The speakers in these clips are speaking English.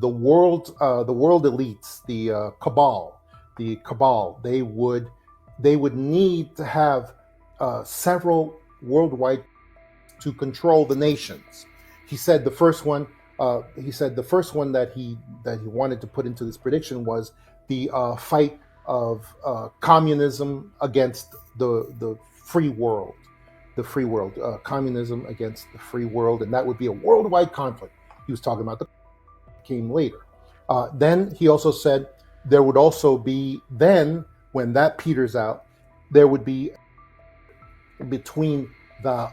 the world elites, the cabal, they would need to have several worldwide to control the nations. He said the first one. That he wanted to put into this prediction was the fight of communism against the free world, communism against the free world, and that would be a worldwide conflict. He was talking about the came later. Then he also said there would also be, then when that peters out, there would be between the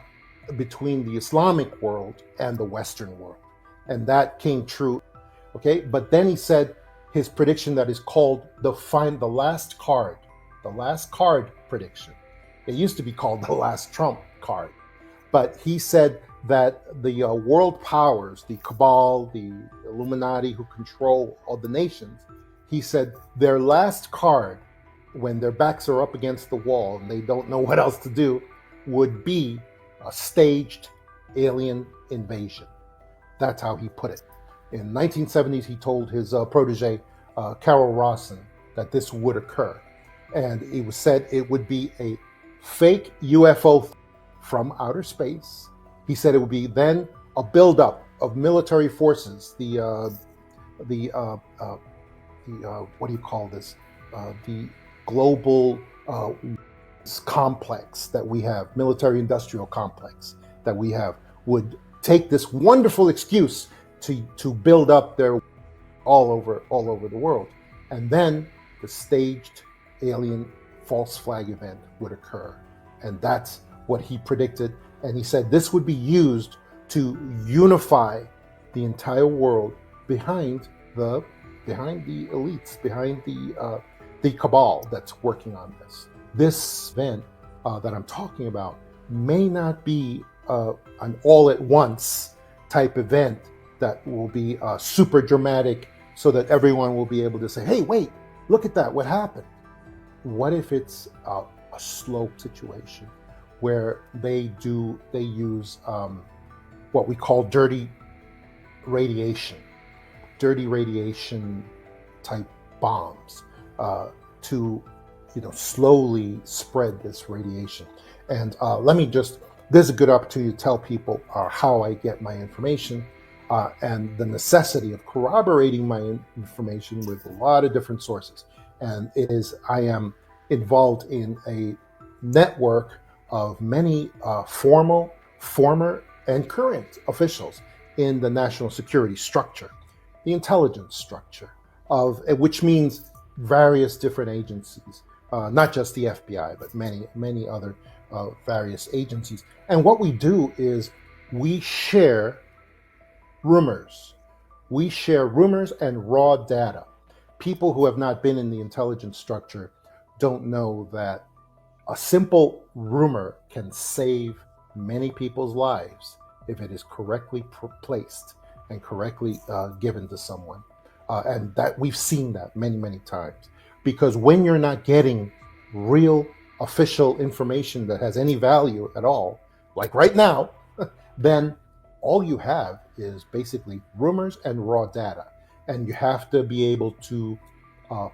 Islamic world and the Western world, and that came true. Okay, but then he said his prediction that is called the last card prediction. It used to be called the last Trump card, but he said that the world powers, the cabal, the Illuminati who control all the nations, he said their last card, when their backs are up against the wall and they don't know what else to do, would be a staged alien invasion. That's how he put it. In 1970s, he told his protege, Carol Rawson, that this would occur. And it was said it would be a fake UFO from outer space. He said it would be then a buildup of military forces, the what do you call this? The global complex that we have, military-industrial complex that we have, would take this wonderful excuse to build up their all over the world, and then the staged alien false flag event would occur, and that's what he predicted. And he said this would be used to unify the entire world behind the elites, behind the cabal that's working on this. This event that I'm talking about may not be an all-at-once type event that will be super dramatic so that everyone will be able to say, hey, wait, look at that, what happened? What if it's a slow situation where they use what we call dirty radiation type bombs to slowly spread this radiation. And this is a good opportunity to tell people how I get my information and the necessity of corroborating my information with a lot of different sources. And I am involved in a network of many former, and current officials in the national security structure, the intelligence structure, which means various different agencies, not just the FBI, but many other various agencies. And what we do is we share rumors. We share rumors and raw data. People who have not been in the intelligence structure don't know that a simple rumor can save many people's lives if it is correctly placed and correctly given to someone. And that we've seen that many times. Because when you're not getting real official information that has any value at all, like right now, then all you have is basically rumors and raw data. And you have to be able to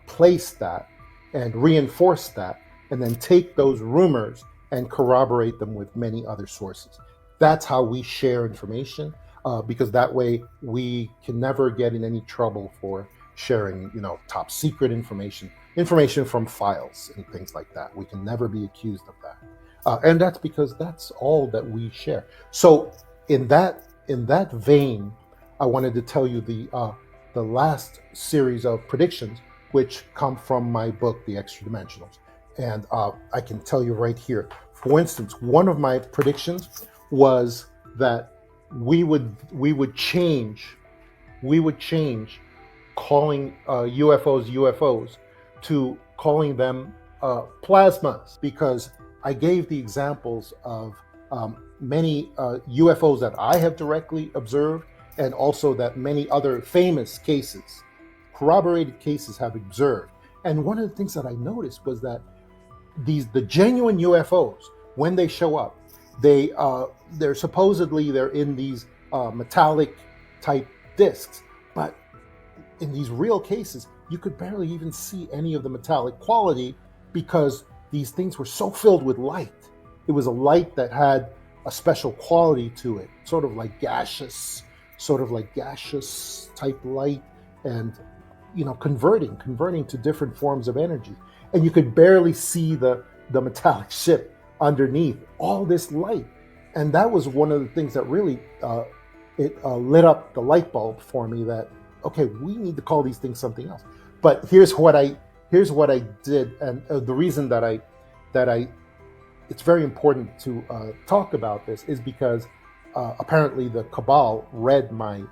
place that and reinforce that, and then take those rumors and corroborate them with many other sources. That's how we share information, because that way we can never get in any trouble for sharing, top secret information from files and things like that. We can never be accused of that. And that's because that's all that we share. So in that vein, I wanted to tell you the last series of predictions, which come from my book, The Extra Dimensionals. And I can tell you right here, for instance, one of my predictions was that we would change calling UFOs to calling them plasmas, because I gave the examples of many UFOs that I have directly observed, and also that many other famous cases, corroborated cases, have observed. And one of the things that I noticed was that the genuine UFOs, when they show up, they're in these metallic type discs, but in these real cases, you could barely even see any of the metallic quality because these things were so filled with light. It was a light that had a special quality to it, sort of like gaseous type light, and converting to different forms of energy. And you could barely see the metallic ship underneath all this light. And that was one of the things that really it lit up the light bulb for me that, okay, we need to call these things something else. But here's what I did, and the reason that I it's very important to talk about this is because apparently the Cabal read my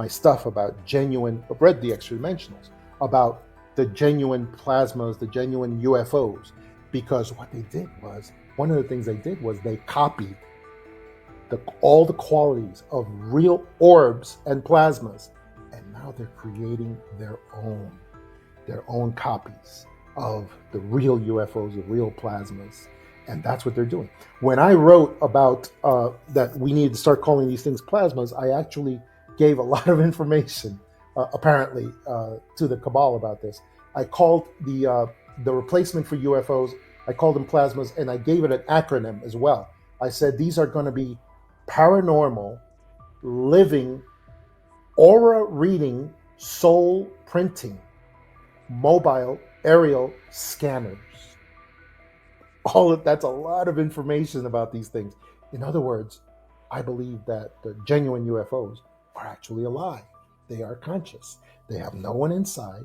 stuff about read the extra dimensionals, about the genuine plasmas, the genuine UFOs, because what they did was, one of the things they did was they copied all the qualities of real orbs and plasmas, and now they're creating their own copies of the real UFOs, the real plasmas. And that's what they're doing. When I wrote about that we need to start calling these things plasmas, I actually gave a lot of information, apparently, to the Cabal about this. I called the replacement for UFOs, I called them plasmas, and I gave it an acronym as well. I said these are going to be paranormal, living, aura reading, soul printing, mobile aerial scanners. That's a lot of information about these things. In other words, I believe that the genuine UFOs are actually alive. They are conscious. They have no one inside.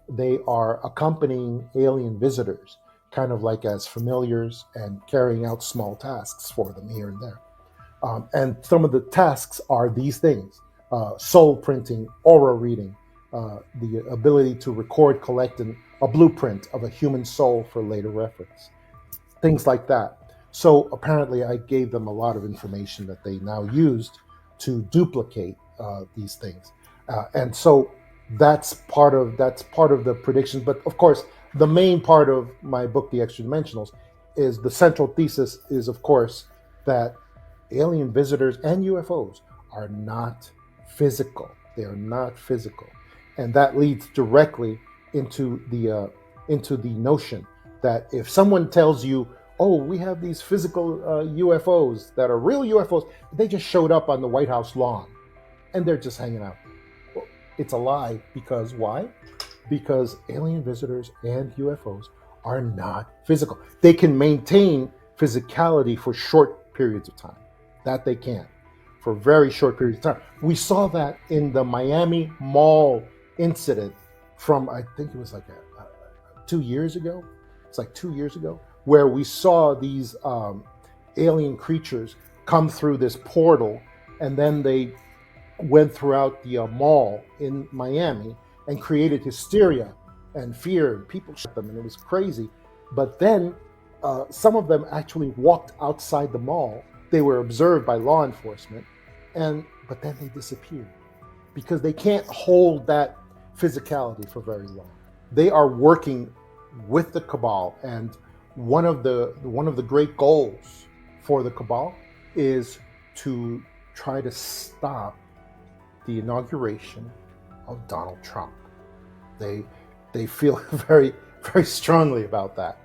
They are accompanying alien visitors, kind of like as familiars, and carrying out small tasks for them here and there. And some of the tasks are these things: soul printing, aura reading, the ability to record, collect a blueprint of a human soul for later reference, things like that. So apparently I gave them a lot of information that they now used to duplicate these things. And so that's part of the predictions. But of course, the main part of my book, The Extra Dimensionals, is the central thesis is, of course, that alien visitors and UFOs are not physical. They are not physical. And that leads directly into the notion that if someone tells you, oh, we have these physical UFOs that are real UFOs, they just showed up on the White House lawn and they're just hanging out. Well, it's a lie. Because why? Because alien visitors and UFOs are not physical. They can maintain physicality for short periods of time. That they can, for very short periods of time. We saw that in the Miami Mall incident from, I think it was like 2 years ago. It's like 2 years ago, where we saw these alien creatures come through this portal, and then they went throughout the mall in Miami and created hysteria and fear, and people shot them, and it was crazy. But then some of them actually walked outside the mall. They were observed by law enforcement, but then they disappeared because they can't hold that physicality for very long. They are working with the Cabal, and one of the great goals for the Cabal is to try to stop the inauguration of Donald Trump. They feel very, very strongly about that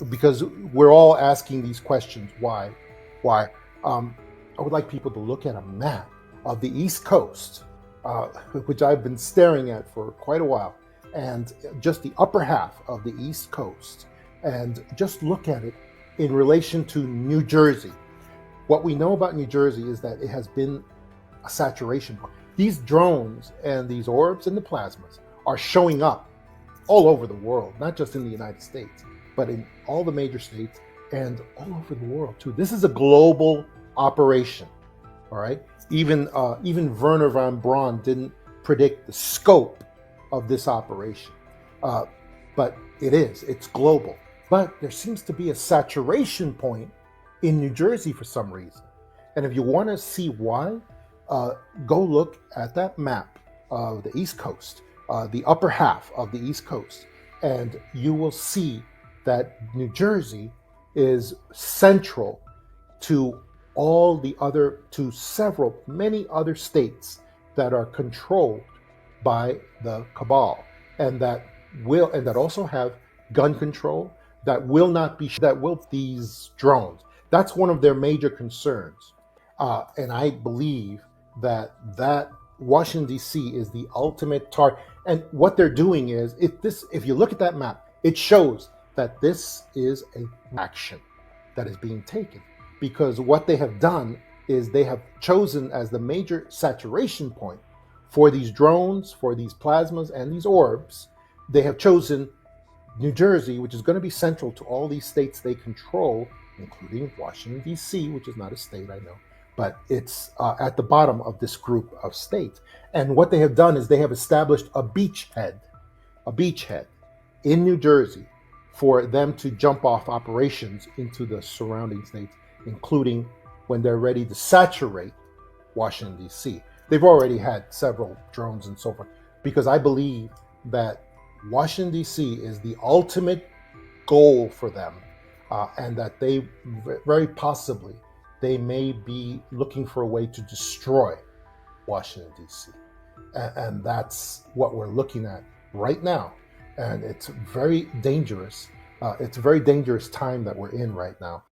because we're all asking these questions. Why? I would like people to look at a map of the East Coast, which I've been staring at for quite a while, and just the upper half of the East Coast, and just look at it in relation to New Jersey. What we know about New Jersey is that it has been a saturation point. These drones and these orbs and the plasmas are showing up all over the world, not just in the United States, but in all the major states and all over the world too. This is a global operation, all right? Even Werner von Braun didn't predict the scope of this operation, but it's global. But there seems to be a saturation point in New Jersey for some reason. And if you want to see why, go look at that map of the East Coast, the upper half of the East Coast, and you will see that New Jersey is central to many other states that are controlled by the cabal, and that also have gun control, that will not be that will these drones. That's one of their major concerns, and I believe that Washington D.C. is the ultimate target. And what they're doing is, if you look at that map, it shows that this is a action that is being taken, because what they have done is they have chosen as the major saturation point for these drones, for these plasmas and these orbs. They have chosen New Jersey, which is going to be central to all these states they control, including Washington, D.C., which is not a state, I know, but it's at the bottom of this group of states. And what they have done is they have established a beachhead in New Jersey for them to jump off operations into the surrounding states, including when they're ready to saturate Washington, D.C. They've already had several drones and so forth, because I believe that Washington, D.C. is the ultimate goal for them, and that they very possibly they may be looking for a way to destroy Washington, D.C. And that's what we're looking at right now. And it's very dangerous. It's a very dangerous time that we're in right now.